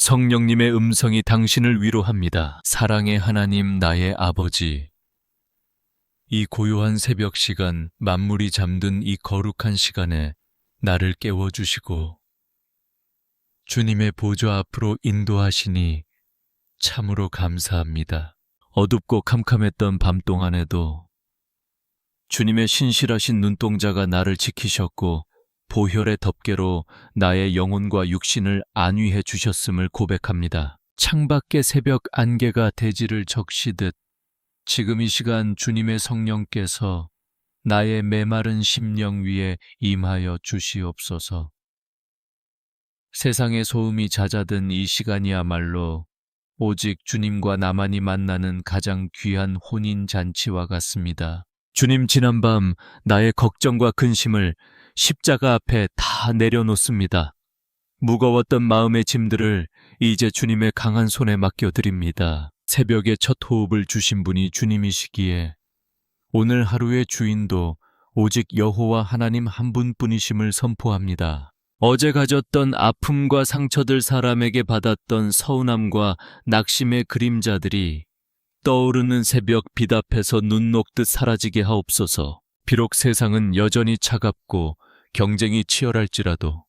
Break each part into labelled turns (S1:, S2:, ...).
S1: 성령님의 음성이 당신을 위로합니다. 사랑의 하나님, 나의 아버지. 이 고요한 새벽 시간, 만물이 잠든 이 거룩한 시간에 나를 깨워주시고 주님의 보좌 앞으로 인도하시니 참으로 감사합니다. 어둡고 캄캄했던 밤 동안에도 주님의 신실하신 눈동자가 나를 지키셨고 보혈의 덮개로 나의 영혼과 육신을 안위해 주셨음을 고백합니다. 창밖의 새벽 안개가 대지를 적시듯 지금 이 시간 주님의 성령께서 나의 메마른 심령 위에 임하여 주시옵소서. 세상의 소음이 잦아든 이 시간이야말로 오직 주님과 나만이 만나는 가장 귀한 혼인잔치와 같습니다. 주님, 지난밤 나의 걱정과 근심을 십자가 앞에 다 내려놓습니다. 무거웠던 마음의 짐들을 이제 주님의 강한 손에 맡겨드립니다. 새벽에 첫 호흡을 주신 분이 주님이시기에 오늘 하루의 주인도 오직 여호와 하나님 한 분뿐이심을 선포합니다. 어제 가졌던 아픔과 상처들, 사람에게 받았던 서운함과 낙심의 그림자들이 떠오르는 새벽 빛 앞에서 눈 녹듯 사라지게 하옵소서. 비록 세상은 여전히 차갑고 경쟁이 치열할지라도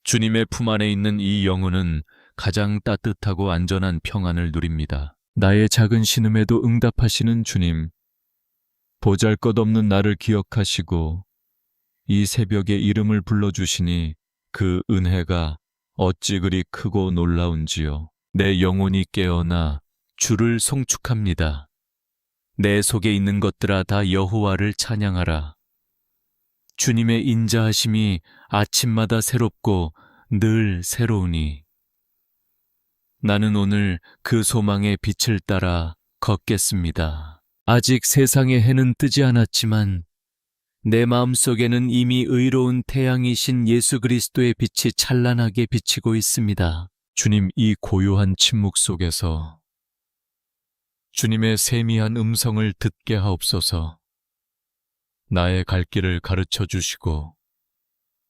S1: 주님의 품 안에 있는 이 영혼은 가장 따뜻하고 안전한 평안을 누립니다. 나의 작은 신음에도 응답하시는 주님, 보잘것없는 나를 기억하시고 이 새벽에 이름을 불러주시니 그 은혜가 어찌 그리 크고 놀라운지요. 내 영혼이 깨어나 주를 송축합니다. 내 속에 있는 것들아 다 여호와를 찬양하라. 주님의 인자하심이 아침마다 새롭고 늘 새로우니 나는 오늘 그 소망의 빛을 따라 걷겠습니다. 아직 세상의 해는 뜨지 않았지만 내 마음속에는 이미 의로운 태양이신 예수 그리스도의 빛이 찬란하게 비치고 있습니다. 주님, 이 고요한 침묵 속에서 주님의 세미한 음성을 듣게 하옵소서. 나의 갈 길을 가르쳐 주시고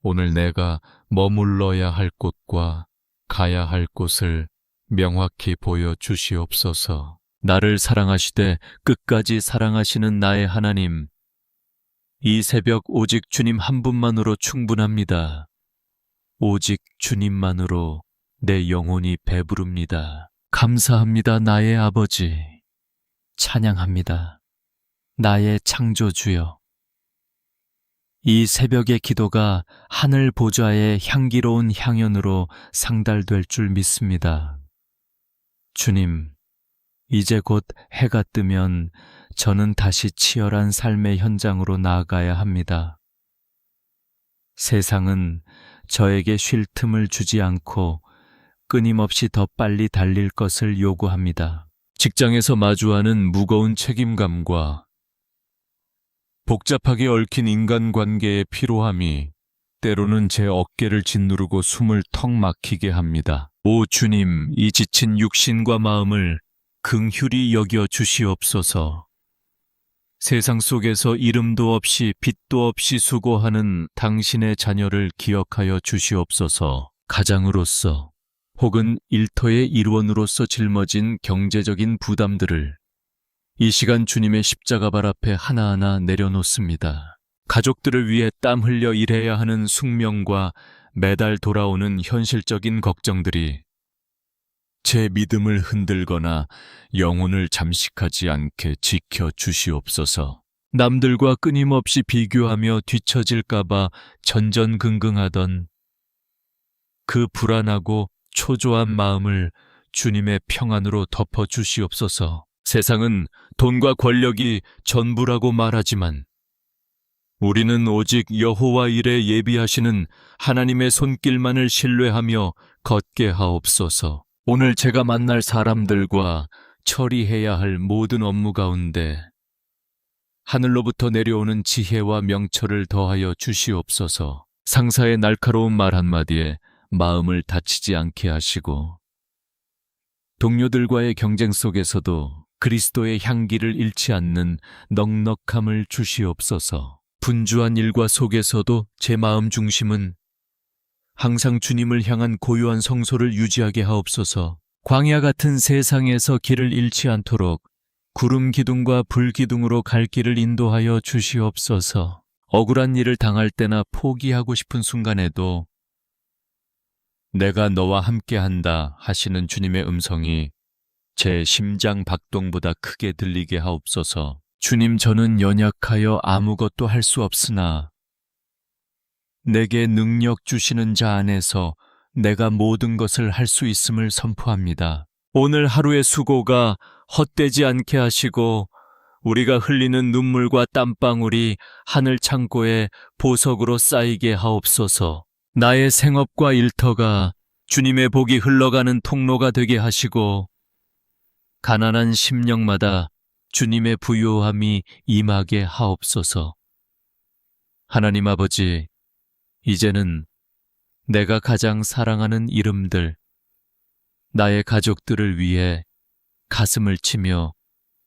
S1: 오늘 내가 머물러야 할 곳과 가야 할 곳을 명확히 보여주시옵소서. 나를 사랑하시되 끝까지 사랑하시는 나의 하나님, 이 새벽 오직 주님 한 분만으로 충분합니다. 오직 주님만으로 내 영혼이 배부릅니다. 감사합니다, 나의 아버지. 찬양합니다, 나의 창조주여. 이 새벽의 기도가 하늘 보좌의 향기로운 향연으로 상달될 줄 믿습니다. 주님, 이제 곧 해가 뜨면 저는 다시 치열한 삶의 현장으로 나아가야 합니다. 세상은 저에게 쉴 틈을 주지 않고 끊임없이 더 빨리 달릴 것을 요구합니다. 직장에서 마주하는 무거운 책임감과 복잡하게 얽힌 인간관계의 피로함이 때로는 제 어깨를 짓누르고 숨을 턱 막히게 합니다. 오 주님, 이 지친 육신과 마음을 긍휼히 여겨 주시옵소서. 세상 속에서 이름도 없이 빛도 없이 수고하는 당신의 자녀를 기억하여 주시옵소서. 가장으로서 혹은 일터의 일원으로서 짊어진 경제적인 부담들을 이 시간 주님의 십자가발 앞에 하나하나 내려놓습니다. 가족들을 위해 땀 흘려 일해야 하는 숙명과 매달 돌아오는 현실적인 걱정들이 제 믿음을 흔들거나 영혼을 잠식하지 않게 지켜 주시옵소서. 남들과 끊임없이 비교하며 뒤처질까봐 전전긍긍하던 그 불안하고 초조한 마음을 주님의 평안으로 덮어 주시옵소서. 세상은 돈과 권력이 전부라고 말하지만 우리는 오직 여호와 일에 예비하시는 하나님의 손길만을 신뢰하며 걷게 하옵소서. 오늘 제가 만날 사람들과 처리해야 할 모든 업무 가운데 하늘로부터 내려오는 지혜와 명철을 더하여 주시옵소서. 상사의 날카로운 말 한마디에 마음을 다치지 않게 하시고 동료들과의 경쟁 속에서도 그리스도의 향기를 잃지 않는 넉넉함을 주시옵소서. 분주한 일과 속에서도 제 마음 중심은 항상 주님을 향한 고요한 성소를 유지하게 하옵소서. 광야 같은 세상에서 길을 잃지 않도록 구름 기둥과 불 기둥으로 갈 길을 인도하여 주시옵소서. 억울한 일을 당할 때나 포기하고 싶은 순간에도 내가 너와 함께한다 하시는 주님의 음성이 제 심장 박동보다 크게 들리게 하옵소서. 주님, 저는 연약하여 아무것도 할 수 없으나 내게 능력 주시는 자 안에서 내가 모든 것을 할 수 있음을 선포합니다. 오늘 하루의 수고가 헛되지 않게 하시고 우리가 흘리는 눈물과 땀방울이 하늘 창고에 보석으로 쌓이게 하옵소서. 나의 생업과 일터가 주님의 복이 흘러가는 통로가 되게 하시고 가난한 심령마다 주님의 부요함이 임하게 하옵소서. 하나님 아버지, 이제는 내가 가장 사랑하는 이름들, 나의 가족들을 위해 가슴을 치며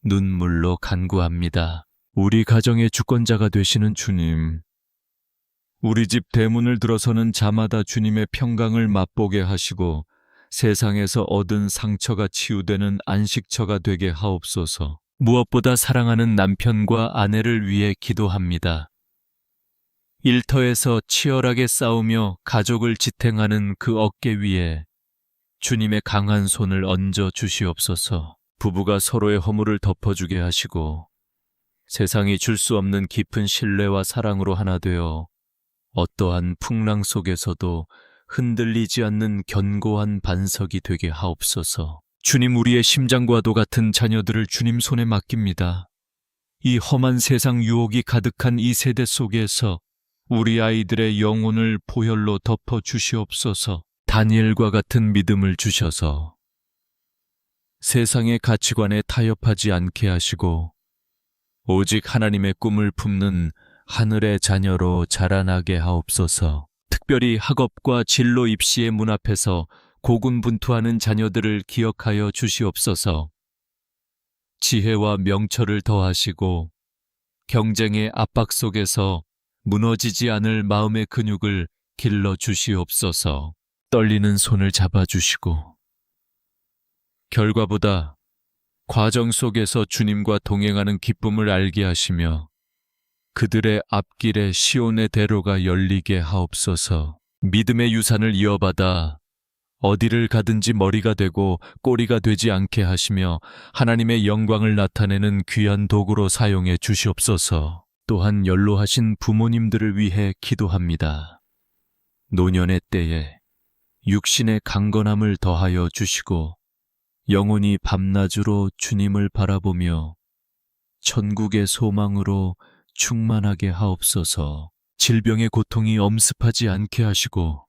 S1: 눈물로 간구합니다. 우리 가정의 주권자가 되시는 주님, 우리 집 대문을 들어서는 자마다 주님의 평강을 맛보게 하시고 세상에서 얻은 상처가 치유되는 안식처가 되게 하옵소서. 무엇보다 사랑하는 남편과 아내를 위해 기도합니다. 일터에서 치열하게 싸우며 가족을 지탱하는 그 어깨 위에 주님의 강한 손을 얹어 주시옵소서. 부부가 서로의 허물을 덮어주게 하시고 세상이 줄 수 없는 깊은 신뢰와 사랑으로 하나 되어 어떠한 풍랑 속에서도 흔들리지 않는 견고한 반석이 되게 하옵소서. 주님, 우리의 심장과도 같은 자녀들을 주님 손에 맡깁니다. 이 험한 세상 유혹이 가득한 이 세대 속에서 우리 아이들의 영혼을 보혈로 덮어 주시옵소서. 다니엘과 같은 믿음을 주셔서 세상의 가치관에 타협하지 않게 하시고 오직 하나님의 꿈을 품는 하늘의 자녀로 자라나게 하옵소서. 특별히 학업과 진로 입시의 문 앞에서 고군분투하는 자녀들을 기억하여 주시옵소서. 지혜와 명철을 더하시고 경쟁의 압박 속에서 무너지지 않을 마음의 근육을 길러 주시옵소서. 떨리는 손을 잡아주시고 결과보다 과정 속에서 주님과 동행하는 기쁨을 알게 하시며 그들의 앞길에 시온의 대로가 열리게 하옵소서. 믿음의 유산을 이어받아 어디를 가든지 머리가 되고 꼬리가 되지 않게 하시며 하나님의 영광을 나타내는 귀한 도구로 사용해 주시옵소서. 또한 연로하신 부모님들을 위해 기도합니다. 노년의 때에 육신의 강건함을 더하여 주시고 영혼이 밤낮으로 주님을 바라보며 천국의 소망으로 충만하게 하옵소서. 질병의 고통이 엄습하지 않게 하시고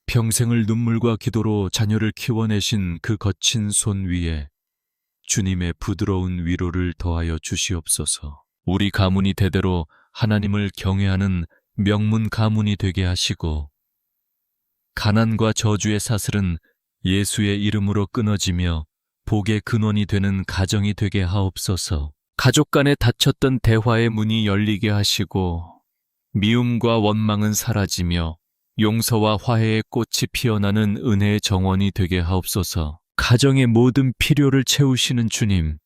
S1: 평생을 눈물과 기도로 자녀를 키워내신 그 거친 손 위에 주님의 부드러운 위로를 더하여 주시옵소서. 우리 가문이 대대로 하나님을 경외하는 명문 가문이 되게 하시고 가난과 저주의 사슬은 예수의 이름으로 끊어지며 복의 근원이 되는 가정이 되게 하옵소서. 가족 간에 닫혔던 대화의 문이 열리게 하시고 미움과 원망은 사라지며 용서와 화해의 꽃이 피어나는 은혜의 정원이 되게 하옵소서. 가정의 모든 필요를 채우시는 주님,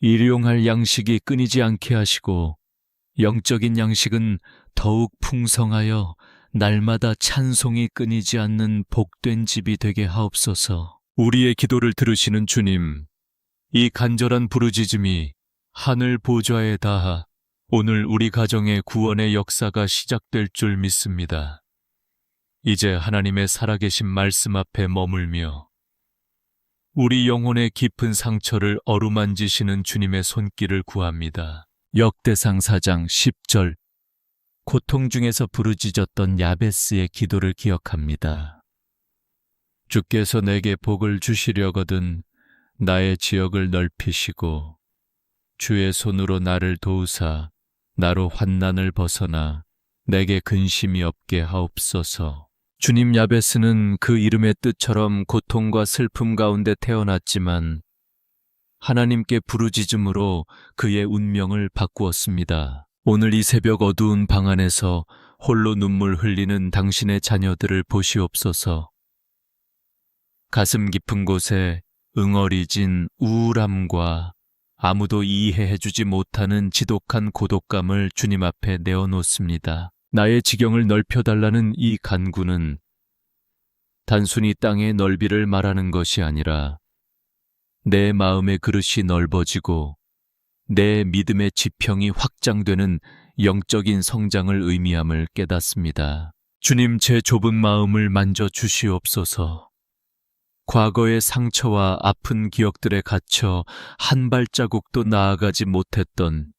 S1: 일용할 양식이 끊이지 않게 하시고 영적인 양식은 더욱 풍성하여 날마다 찬송이 끊이지 않는 복된 집이 되게 하옵소서. 우리의 기도를 들으시는 주님, 이 간절한 부르짖음이 하늘 보좌에 닿아 오늘 우리 가정의 구원의 역사가 시작될 줄 믿습니다. 이제 하나님의 살아계신 말씀 앞에 머물며 우리 영혼의 깊은 상처를 어루만지시는 주님의 손길을 구합니다. 역대상 4장 10절. 고통 중에서 부르짖었던 야베스의 기도를 기억합니다. 주께서 내게 복을 주시려거든 나의 지역을 넓히시고 주의 손으로 나를 도우사 나로 환난을 벗어나 내게 근심이 없게 하옵소서. 주님, 야베스는 그 이름의 뜻처럼 고통과 슬픔 가운데 태어났지만 하나님께 부르짖음으로 그의 운명을 바꾸었습니다. 오늘 이 새벽 어두운 방 안에서 홀로 눈물 흘리는 당신의 자녀들을 보시옵소서. 가슴 깊은 곳에 응어리진 우울함과 아무도 이해해주지 못하는 지독한 고독감을 주님 앞에 내어놓습니다. 나의 지경을 넓혀달라는 이 간구는 단순히 땅의 넓이를 말하는 것이 아니라 내 마음의 그릇이 넓어지고 내 믿음의 지평이 확장되는 영적인 성장을 의미함을 깨닫습니다. 주님, 제 좁은 마음을 만져 주시옵소서. 과거의 상처와 아픈 기억들에 갇혀 한 발자국도 나아가지 못했던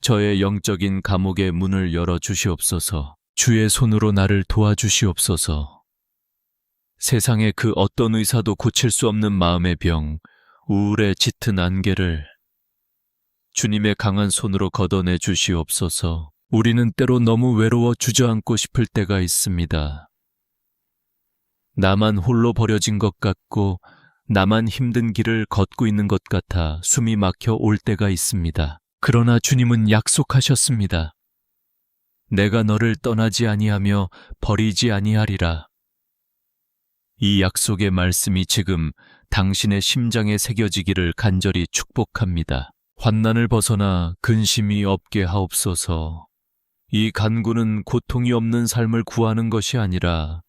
S1: 저의 영적인 감옥의 문을 열어 주시옵소서. 주의 손으로 나를 도와주시옵소서. 세상의 그 어떤 의사도 고칠 수 없는 마음의 병, 우울의 짙은 안개를 주님의 강한 손으로 걷어내 주시옵소서. 우리는 때로 너무 외로워 주저앉고 싶을 때가 있습니다. 나만 홀로 버려진 것 같고 나만 힘든 길을 걷고 있는 것 같아 숨이 막혀 올 때가 있습니다. 그러나 주님은 약속하셨습니다. 내가 너를 떠나지 아니하며 버리지 아니하리라. 이 약속의 말씀이 지금 당신의 심장에 새겨지기를 간절히 축복합니다. 환난을 벗어나 근심이 없게 하옵소서. 이 간구는 고통이 없는 삶을 구하는 것이 아니라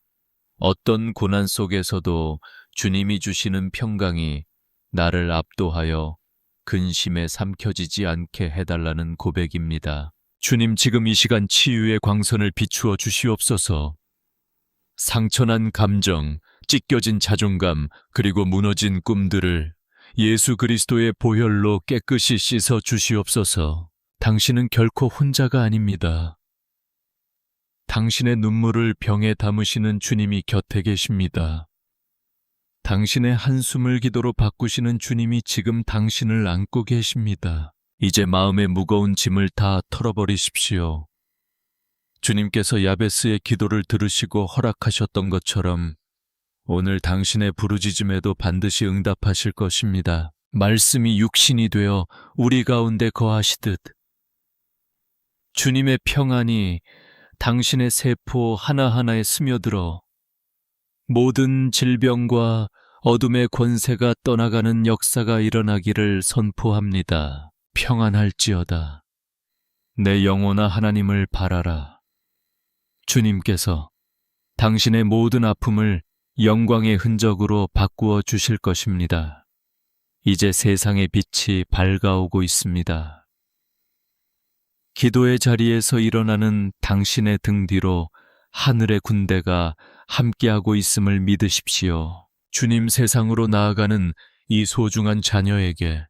S1: 어떤 고난 속에서도 주님이 주시는 평강이 나를 압도하여 근심에 삼켜지지 않게 해달라는 고백입니다. 주님, 지금 이 시간 치유의 광선을 비추어 주시옵소서. 상처난 감정, 찢겨진 자존감, 그리고 무너진 꿈들을 예수 그리스도의 보혈로 깨끗이 씻어 주시옵소서. 당신은 결코 혼자가 아닙니다. 당신의 눈물을 병에 담으시는 주님이 곁에 계십니다. 당신의 한숨을 기도로 바꾸시는 주님이 지금 당신을 안고 계십니다. 이제 마음의 무거운 짐을 다 털어버리십시오. 주님께서 야베스의 기도를 들으시고 허락하셨던 것처럼 오늘 당신의 부르짖음에도 반드시 응답하실 것입니다. 말씀이 육신이 되어 우리 가운데 거하시듯 주님의 평안이 당신의 세포 하나하나에 스며들어 모든 질병과 어둠의 권세가 떠나가는 역사가 일어나기를 선포합니다. 평안할지어다. 내 영혼아 하나님을 바라라. 주님께서 당신의 모든 아픔을 영광의 흔적으로 바꾸어 주실 것입니다. 이제 세상의 빛이 밝아오고 있습니다. 기도의 자리에서 일어나는 당신의 등 뒤로 하늘의 군대가 함께하고 있음을 믿으십시오. 주님, 세상으로 나아가는 이 소중한 자녀에게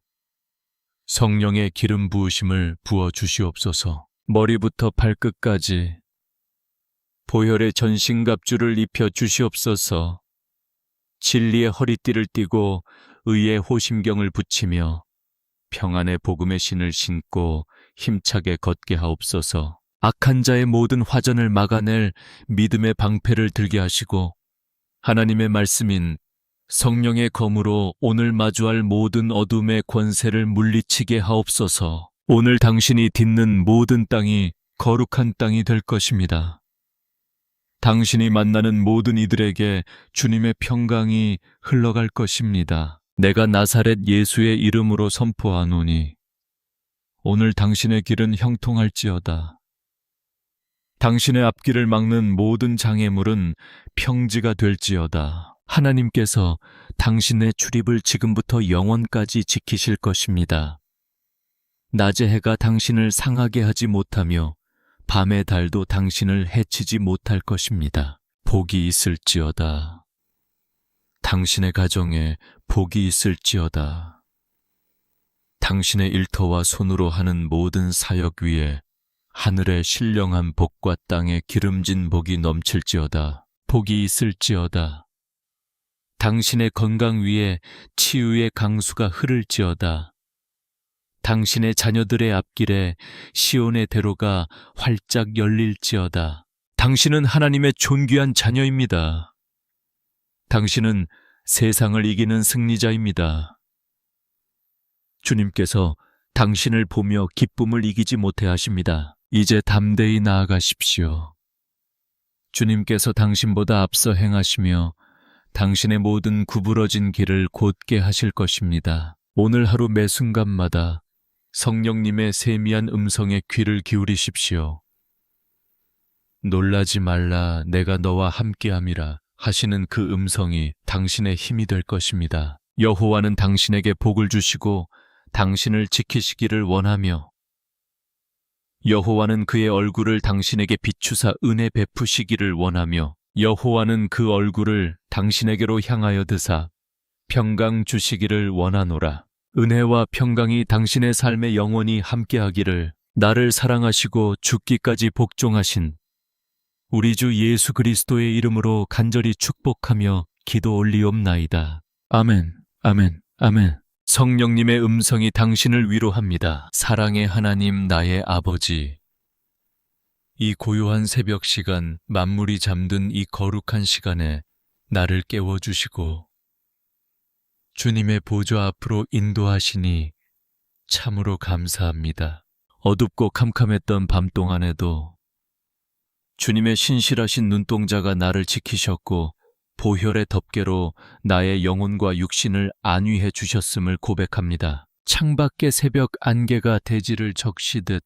S1: 성령의 기름 부으심을 부어 주시옵소서. 머리부터 발끝까지 보혈의 전신갑주를 입혀 주시옵소서. 진리의 허리띠를 띠고 의의 호심경을 붙이며 평안의 복음의 신을 신고 힘차게 걷게 하옵소서. 악한 자의 모든 화전을 막아낼 믿음의 방패를 들게 하시고 하나님의 말씀인 성령의 검으로 오늘 마주할 모든 어둠의 권세를 물리치게 하옵소서. 오늘 당신이 딛는 모든 땅이 거룩한 땅이 될 것입니다. 당신이 만나는 모든 이들에게 주님의 평강이 흘러갈 것입니다. 내가 나사렛 예수의 이름으로 선포하노니 오늘 당신의 길은 형통할지어다. 당신의 앞길을 막는 모든 장애물은 평지가 될지어다. 하나님께서 당신의 출입을 지금부터 영원까지 지키실 것입니다. 낮의 해가 당신을 상하게 하지 못하며 밤의 달도 당신을 해치지 못할 것입니다. 복이 있을지어다. 당신의 가정에 복이 있을지어다. 당신의 일터와 손으로 하는 모든 사역 위에 하늘의 신령한 복과 땅의 기름진 복이 넘칠지어다. 복이 있을지어다. 당신의 건강 위에 치유의 강수가 흐를지어다. 당신의 자녀들의 앞길에 시온의 대로가 활짝 열릴지어다. 당신은 하나님의 존귀한 자녀입니다. 당신은 세상을 이기는 승리자입니다. 주님께서 당신을 보며 기쁨을 이기지 못해 하십니다. 이제 담대히 나아가십시오. 주님께서 당신보다 앞서 행하시며 당신의 모든 구부러진 길을 곧게 하실 것입니다. 오늘 하루 매 순간마다 성령님의 세미한 음성에 귀를 기울이십시오. 놀라지 말라, 내가 너와 함께함이라 하시는 그 음성이 당신의 힘이 될 것입니다. 여호와는 당신에게 복을 주시고 당신을 지키시기를 원하며 여호와는 그의 얼굴을 당신에게 비추사 은혜 베푸시기를 원하며 여호와는 그 얼굴을 당신에게로 향하여 드사 평강 주시기를 원하노라. 은혜와 평강이 당신의 삶에 영원히 함께하기를. 나를 사랑하시고 죽기까지 복종하신 우리 주 예수 그리스도의 이름으로 간절히 축복하며 기도 올리옵나이다. 아멘, 아멘, 아멘. 성령님의 음성이 당신을 위로합니다. 사랑의 하나님, 나의 아버지. 이 고요한 새벽 시간, 만물이 잠든 이 거룩한 시간에 나를 깨워주시고 주님의 보좌 앞으로 인도하시니 참으로 감사합니다. 어둡고 캄캄했던 밤 동안에도 주님의 신실하신 눈동자가 나를 지키셨고 보혈의 덮개로 나의 영혼과 육신을 안위해 주셨음을 고백합니다. 창밖의 새벽 안개가 대지를 적시듯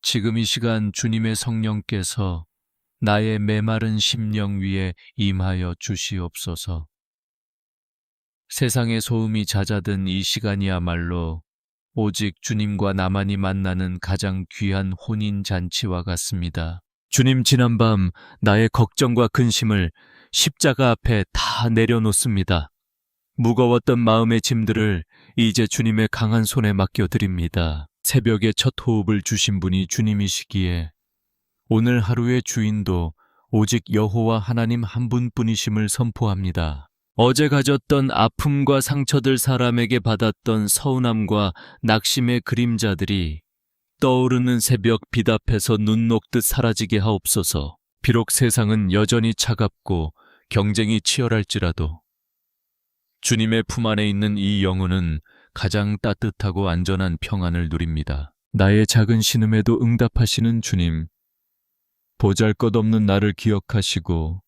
S1: 지금 이 시간 주님의 성령께서 나의 메마른 심령 위에 임하여 주시옵소서. 세상의 소음이 잦아든 이 시간이야말로 오직 주님과 나만이 만나는 가장 귀한 혼인잔치와 같습니다. 주님, 지난밤 나의 걱정과 근심을 십자가 앞에 다 내려놓습니다. 무거웠던 마음의 짐들을 이제 주님의 강한 손에 맡겨드립니다. 새벽에 첫 호흡을 주신 분이 주님이시기에 오늘 하루의 주인도 오직 여호와 하나님 한 분뿐이심을 선포합니다. 어제 가졌던 아픔과 상처들, 사람에게 받았던 서운함과 낙심의 그림자들이 떠오르는 새벽 빛 앞에서 눈 녹듯 사라지게 하옵소서. 비록 세상은 여전히 차갑고 경쟁이 치열할지라도 주님의 품 안에 있는 이 영혼은 가장 따뜻하고 안전한 평안을 누립니다. 나의 작은 신음에도 응답하시는 주님, 보잘것없는 나를 기억하시고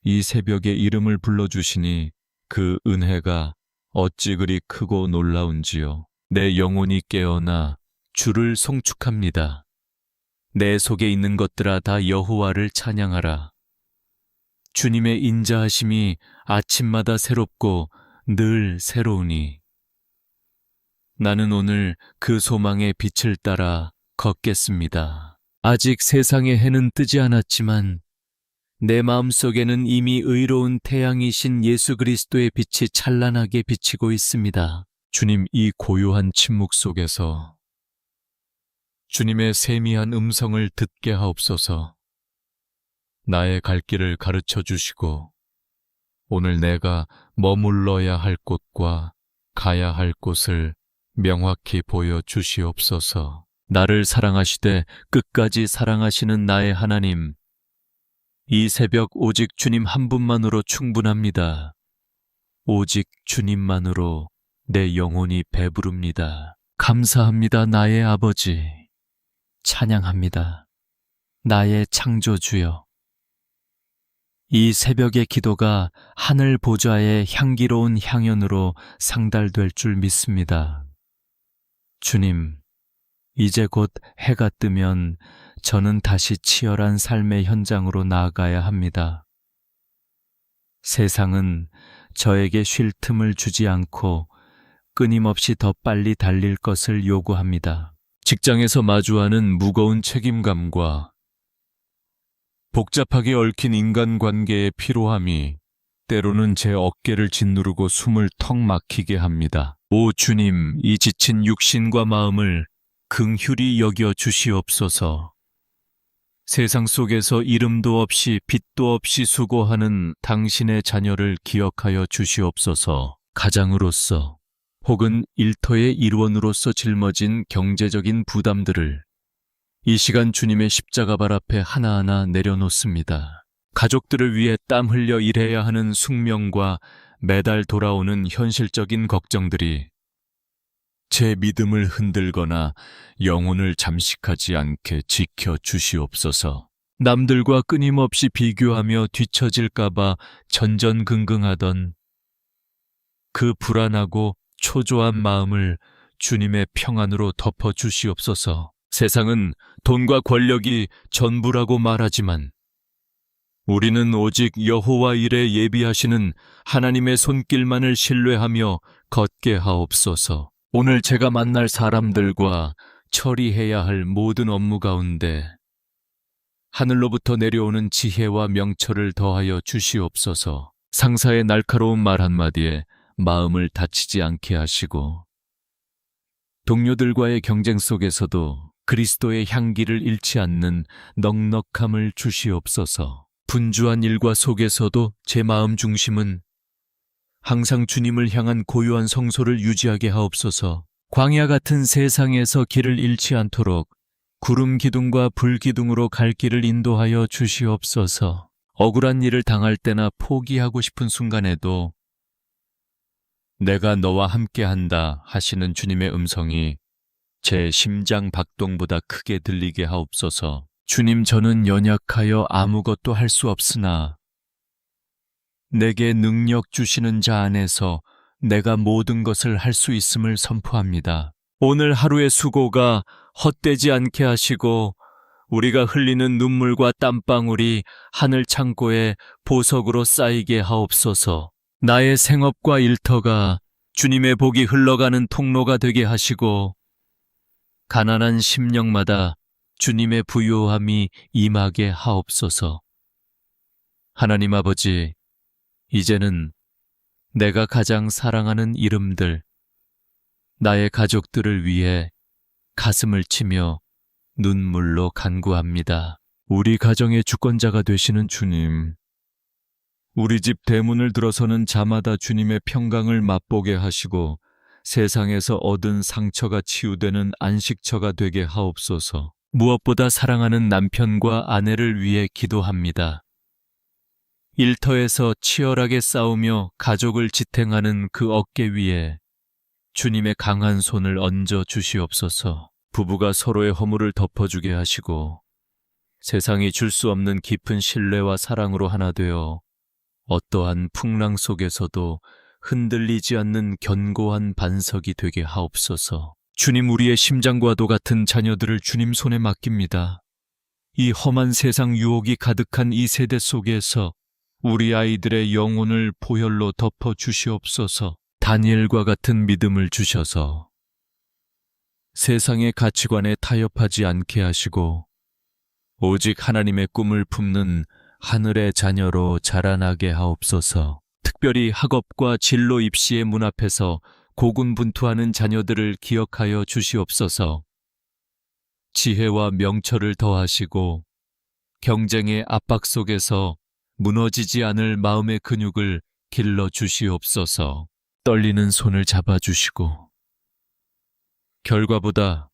S1: 이 새벽에 이름을 불러주시니 그 은혜가 어찌 그리 크고 놀라운지요. 내 영혼이 깨어나 주를 송축합니다. 내 속에 있는 것들아 다 여호와를 찬양하라. 주님의 인자하심이 아침마다 새롭고 늘 새로우니 나는 오늘 그 소망의 빛을 따라 걷겠습니다. 아직 세상의 해는 뜨지 않았지만 내 마음속에는 이미 의로운 태양이신 예수 그리스도의 빛이 찬란하게 비치고 있습니다. 주님, 이 고요한 침묵 속에서 주님의 세미한 음성을 듣게 하옵소서. 나의 갈 길을 가르쳐 주시고 오늘 내가 머물러야 할 곳과 가야 할 곳을 명확히 보여주시옵소서. 나를 사랑하시되 끝까지 사랑하시는 나의 하나님, 이 새벽 오직 주님 한 분만으로 충분합니다. 오직 주님만으로 내 영혼이 배부릅니다. 감사합니다, 나의 아버지. 찬양합니다, 나의 창조주여. 이 새벽의 기도가 하늘 보좌의 향기로운 향연으로 상달될 줄 믿습니다. 주님, 이제 곧 해가 뜨면 저는 다시 치열한 삶의 현장으로 나아가야 합니다. 세상은 저에게 쉴 틈을 주지 않고 끊임없이 더 빨리 달릴 것을 요구합니다. 직장에서 마주하는 무거운 책임감과 복잡하게 얽힌 인간관계의 피로함이 때로는 제 어깨를 짓누르고 숨을 턱 막히게 합니다. 오 주님, 이 지친 육신과 마음을 긍휼히 여겨 주시옵소서. 세상 속에서 이름도 없이 빛도 없이 수고하는 당신의 자녀를 기억하여 주시옵소서. 가장으로서 혹은 일터의 일원으로서 짊어진 경제적인 부담들을 이 시간 주님의 십자가발 앞에 하나하나 내려놓습니다. 가족들을 위해 땀 흘려 일해야 하는 숙명과 매달 돌아오는 현실적인 걱정들이 제 믿음을 흔들거나 영혼을 잠식하지 않게 지켜 주시옵소서. 남들과 끊임없이 비교하며 뒤처질까봐 전전긍긍하던 그 불안하고 초조한 마음을 주님의 평안으로 덮어주시옵소서. 세상은 돈과 권력이 전부라고 말하지만 우리는 오직 여호와 일에 예비하시는 하나님의 손길만을 신뢰하며 걷게 하옵소서. 오늘 제가 만날 사람들과 처리해야 할 모든 업무 가운데 하늘로부터 내려오는 지혜와 명철을 더하여 주시옵소서. 상사의 날카로운 말 한마디에 마음을 다치지 않게 하시고 동료들과의 경쟁 속에서도 그리스도의 향기를 잃지 않는 넉넉함을 주시옵소서. 분주한 일과 속에서도 제 마음 중심은 항상 주님을 향한 고요한 성소를 유지하게 하옵소서. 광야 같은 세상에서 길을 잃지 않도록 구름 기둥과 불 기둥으로 갈 길을 인도하여 주시옵소서. 억울한 일을 당할 때나 포기하고 싶은 순간에도 내가 너와 함께한다 하시는 주님의 음성이 제 심장 박동보다 크게 들리게 하옵소서. 주님, 저는 연약하여 아무것도 할 수 없으나 내게 능력 주시는 자 안에서 내가 모든 것을 할 수 있음을 선포합니다. 오늘 하루의 수고가 헛되지 않게 하시고 우리가 흘리는 눈물과 땀방울이 하늘 창고에 보석으로 쌓이게 하옵소서. 나의 생업과 일터가 주님의 복이 흘러가는 통로가 되게 하시고 가난한 심령마다 주님의 부요함이 임하게 하옵소서. 하나님 아버지, 이제는 내가 가장 사랑하는 이름들, 나의 가족들을 위해 가슴을 치며 눈물로 간구합니다. 우리 가정의 주권자가 되시는 주님, 우리 집 대문을 들어서는 자마다 주님의 평강을 맛보게 하시고 세상에서 얻은 상처가 치유되는 안식처가 되게 하옵소서. 무엇보다 사랑하는 남편과 아내를 위해 기도합니다. 일터에서 치열하게 싸우며 가족을 지탱하는 그 어깨 위에 주님의 강한 손을 얹어 주시옵소서. 부부가 서로의 허물을 덮어주게 하시고 세상이 줄 수 없는 깊은 신뢰와 사랑으로 하나 되어 어떠한 풍랑 속에서도 흔들리지 않는 견고한 반석이 되게 하옵소서. 주님, 우리의 심장과도 같은 자녀들을 주님 손에 맡깁니다. 이 험한 세상 유혹이 가득한 이 세대 속에서 우리 아이들의 영혼을 보혈로 덮어 주시옵소서. 다니엘과 같은 믿음을 주셔서 세상의 가치관에 타협하지 않게 하시고 오직 하나님의 꿈을 품는 하늘의 자녀로 자라나게 하옵소서. 특별히 학업과 진로 입시의 문 앞에서 고군분투하는 자녀들을 기억하여 주시옵소서. 지혜와 명철을 더하시고 경쟁의 압박 속에서 무너지지 않을 마음의 근육을 길러 주시옵소서. 떨리는 손을 잡아주시고 결과보다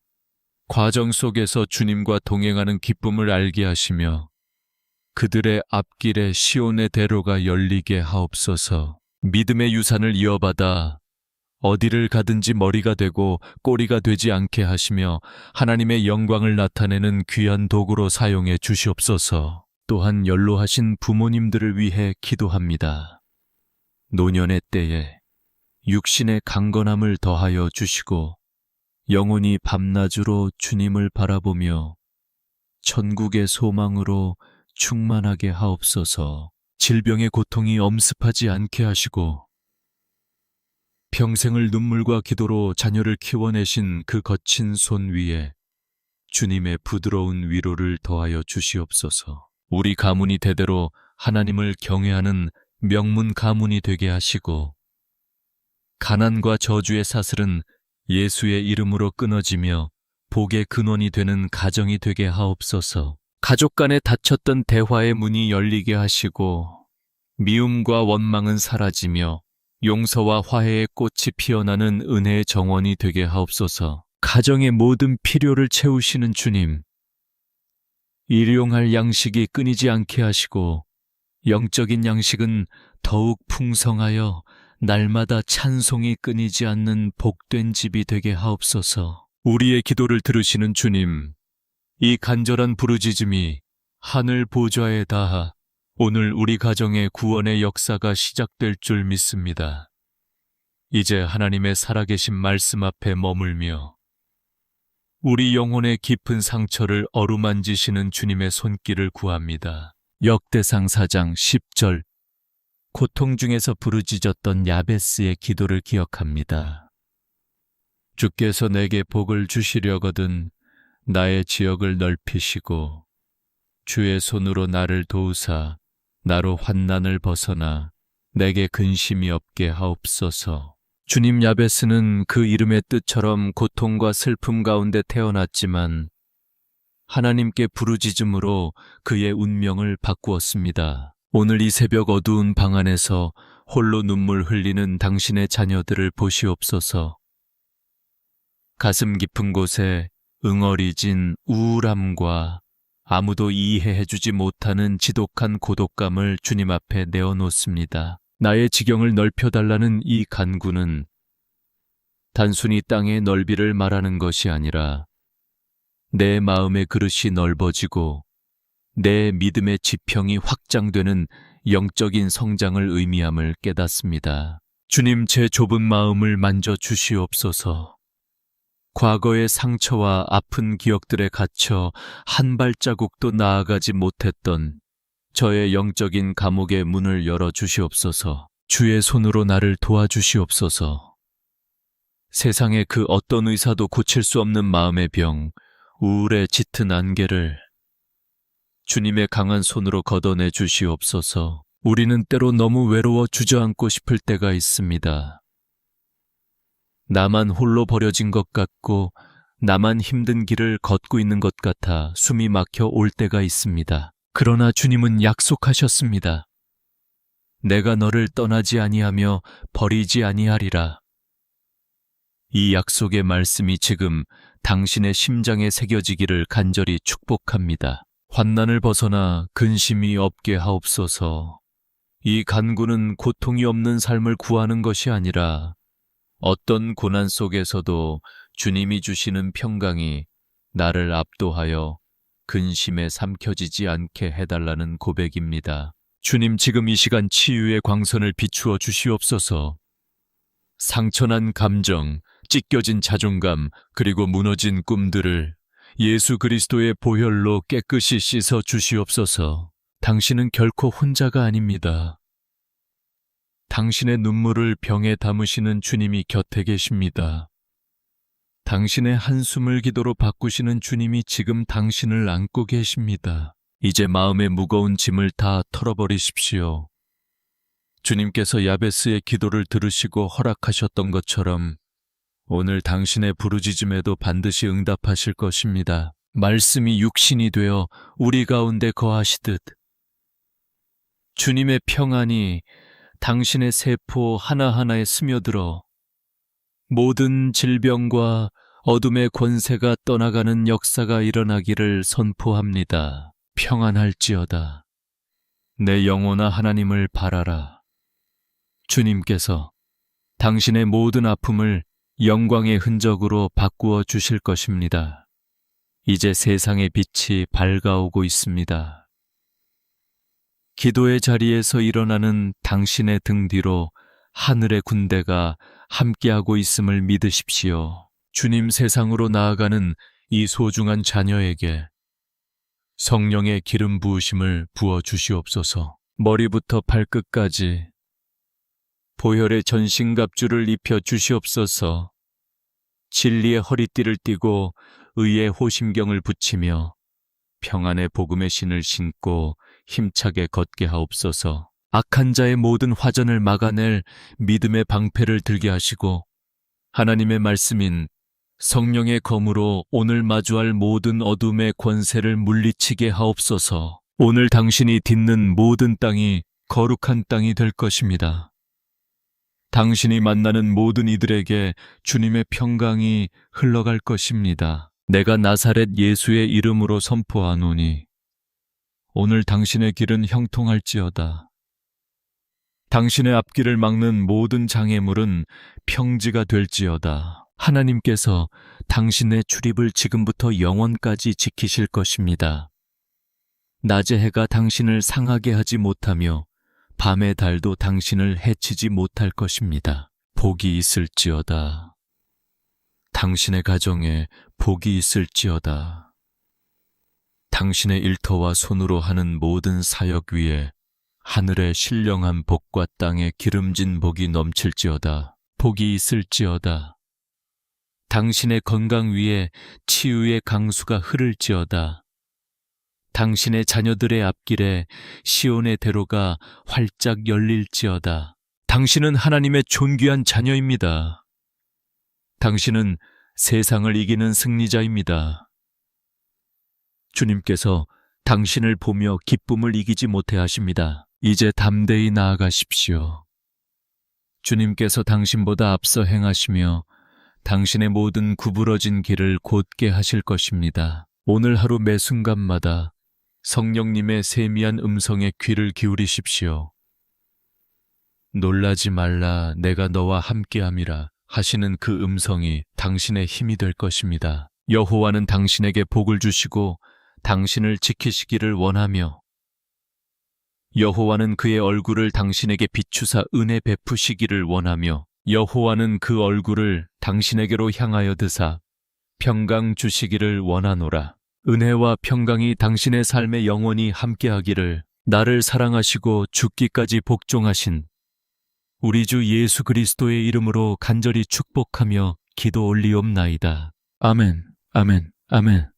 S1: 과정 속에서 주님과 동행하는 기쁨을 알게 하시며 그들의 앞길에 시온의 대로가 열리게 하옵소서. 믿음의 유산을 이어받아 어디를 가든지 머리가 되고 꼬리가 되지 않게 하시며 하나님의 영광을 나타내는 귀한 도구로 사용해 주시옵소서. 또한 연로하신 부모님들을 위해 기도합니다. 노년의 때에 육신의 강건함을 더하여 주시고 영혼이 밤낮으로 주님을 바라보며 천국의 소망으로 충만하게 하옵소서. 질병의 고통이 엄습하지 않게 하시고 평생을 눈물과 기도로 자녀를 키워내신 그 거친 손 위에 주님의 부드러운 위로를 더하여 주시옵소서. 우리 가문이 대대로 하나님을 경외하는 명문 가문이 되게 하시고 가난과 저주의 사슬은 예수의 이름으로 끊어지며 복의 근원이 되는 가정이 되게 하옵소서. 가족 간에 닫혔던 대화의 문이 열리게 하시고 미움과 원망은 사라지며 용서와 화해의 꽃이 피어나는 은혜의 정원이 되게 하옵소서. 가정의 모든 필요를 채우시는 주님, 일용할 양식이 끊이지 않게 하시고 영적인 양식은 더욱 풍성하여 날마다 찬송이 끊이지 않는 복된 집이 되게 하옵소서. 우리의 기도를 들으시는 주님, 이 간절한 부르짖음이 하늘 보좌에 닿아 오늘 우리 가정의 구원의 역사가 시작될 줄 믿습니다. 이제 하나님의 살아계신 말씀 앞에 머물며 우리 영혼의 깊은 상처를 어루만지시는 주님의 손길을 구합니다. 역대상 4장 10절. 고통 중에서 부르짖었던 야베스의 기도를 기억합니다. 주께서 내게 복을 주시려거든 나의 지역을 넓히시고 주의 손으로 나를 도우사 나로 환난을 벗어나 내게 근심이 없게 하옵소서. 주님, 야베스는 그 이름의 뜻처럼 고통과 슬픔 가운데 태어났지만 하나님께 부르짖음으로 그의 운명을 바꾸었습니다. 오늘 이 새벽 어두운 방 안에서 홀로 눈물 흘리는 당신의 자녀들을 보시옵소서. 가슴 깊은 곳에 응어리진 우울함과 아무도 이해해주지 못하는 지독한 고독감을 주님 앞에 내어놓습니다. 나의 지경을 넓혀달라는 이 간구는 단순히 땅의 넓이를 말하는 것이 아니라 내 마음의 그릇이 넓어지고 내 믿음의 지평이 확장되는 영적인 성장을 의미함을 깨닫습니다. 주님, 제 좁은 마음을 만져주시옵소서. 과거의 상처와 아픈 기억들에 갇혀 한 발자국도 나아가지 못했던 저의 영적인 감옥의 문을 열어주시옵소서. 주의 손으로 나를 도와주시옵소서. 세상의 그 어떤 의사도 고칠 수 없는 마음의 병, 우울의 짙은 안개를 주님의 강한 손으로 걷어내 주시옵소서. 우리는 때로 너무 외로워 주저앉고 싶을 때가 있습니다. 나만 홀로 버려진 것 같고 나만 힘든 길을 걷고 있는 것 같아 숨이 막혀 올 때가 있습니다. 그러나 주님은 약속하셨습니다. 내가 너를 떠나지 아니하며 버리지 아니하리라. 이 약속의 말씀이 지금 당신의 심장에 새겨지기를 간절히 축복합니다. 환난을 벗어나 근심이 없게 하옵소서. 이 간구는 고통이 없는 삶을 구하는 것이 아니라 어떤 고난 속에서도 주님이 주시는 평강이 나를 압도하여 근심에 삼켜지지 않게 해달라는 고백입니다. 주님, 지금 이 시간 치유의 광선을 비추어 주시옵소서. 상처난 감정, 찢겨진 자존감, 그리고 무너진 꿈들을 예수 그리스도의 보혈로 깨끗이 씻어 주시옵소서. 당신은 결코 혼자가 아닙니다. 당신의 눈물을 병에 담으시는 주님이 곁에 계십니다. 당신의 한숨을 기도로 바꾸시는 주님이 지금 당신을 안고 계십니다. 이제 마음의 무거운 짐을 다 털어버리십시오. 주님께서 야베스의 기도를 들으시고 허락하셨던 것처럼 오늘 당신의 부르짖음에도 반드시 응답하실 것입니다. 말씀이 육신이 되어 우리 가운데 거하시듯 주님의 평안이 당신의 세포 하나하나에 스며들어 모든 질병과 어둠의 권세가 떠나가는 역사가 일어나기를 선포합니다. 평안할지어다. 내 영혼아, 하나님을 바라라. 주님께서 당신의 모든 아픔을 영광의 흔적으로 바꾸어 주실 것입니다. 이제 세상의 빛이 밝아오고 있습니다. 기도의 자리에서 일어나는 당신의 등 뒤로 하늘의 군대가 함께하고 있음을 믿으십시오. 주님, 세상으로 나아가는 이 소중한 자녀에게 성령의 기름 부으심을 부어 주시옵소서. 머리부터 발끝까지 보혈의 전신갑주를 입혀 주시옵소서. 진리의 허리띠를 띠고 의의 호심경을 붙이며 평안의 복음의 신을 신고 힘차게 걷게 하옵소서. 악한 자의 모든 화전을 막아낼 믿음의 방패를 들게 하시고 하나님의 말씀인 성령의 검으로 오늘 마주할 모든 어둠의 권세를 물리치게 하옵소서. 오늘 당신이 딛는 모든 땅이 거룩한 땅이 될 것입니다. 당신이 만나는 모든 이들에게 주님의 평강이 흘러갈 것입니다. 내가 나사렛 예수의 이름으로 선포하노니 오늘 당신의 길은 형통할지어다. 당신의 앞길을 막는 모든 장애물은 평지가 될지어다. 하나님께서 당신의 출입을 지금부터 영원까지 지키실 것입니다. 낮의 해가 당신을 상하게 하지 못하며 밤의 달도 당신을 해치지 못할 것입니다. 복이 있을지어다. 당신의 가정에 복이 있을지어다. 당신의 일터와 손으로 하는 모든 사역 위에 하늘의 신령한 복과 땅의 기름진 복이 넘칠지어다. 복이 있을지어다. 당신의 건강 위에 치유의 강수가 흐를지어다. 당신의 자녀들의 앞길에 시온의 대로가 활짝 열릴지어다. 당신은 하나님의 존귀한 자녀입니다. 당신은 세상을 이기는 승리자입니다. 주님께서 당신을 보며 기쁨을 이기지 못해 하십니다. 이제 담대히 나아가십시오. 주님께서 당신보다 앞서 행하시며 당신의 모든 구부러진 길을 곧게 하실 것입니다. 오늘 하루 매 순간마다 성령님의 세미한 음성에 귀를 기울이십시오. 놀라지 말라, 내가 너와 함께함이라 하시는 그 음성이 당신의 힘이 될 것입니다. 여호와는 당신에게 복을 주시고 당신을 지키시기를 원하며 여호와는 그의 얼굴을 당신에게 비추사 은혜 베푸시기를 원하며 여호와는 그 얼굴을 당신에게로 향하여 드사 평강 주시기를 원하노라. 은혜와 평강이 당신의 삶에 영원히 함께하기를. 나를 사랑하시고 죽기까지 복종하신 우리 주 예수 그리스도의 이름으로 간절히 축복하며 기도 올리옵나이다. 아멘, 아멘, 아멘.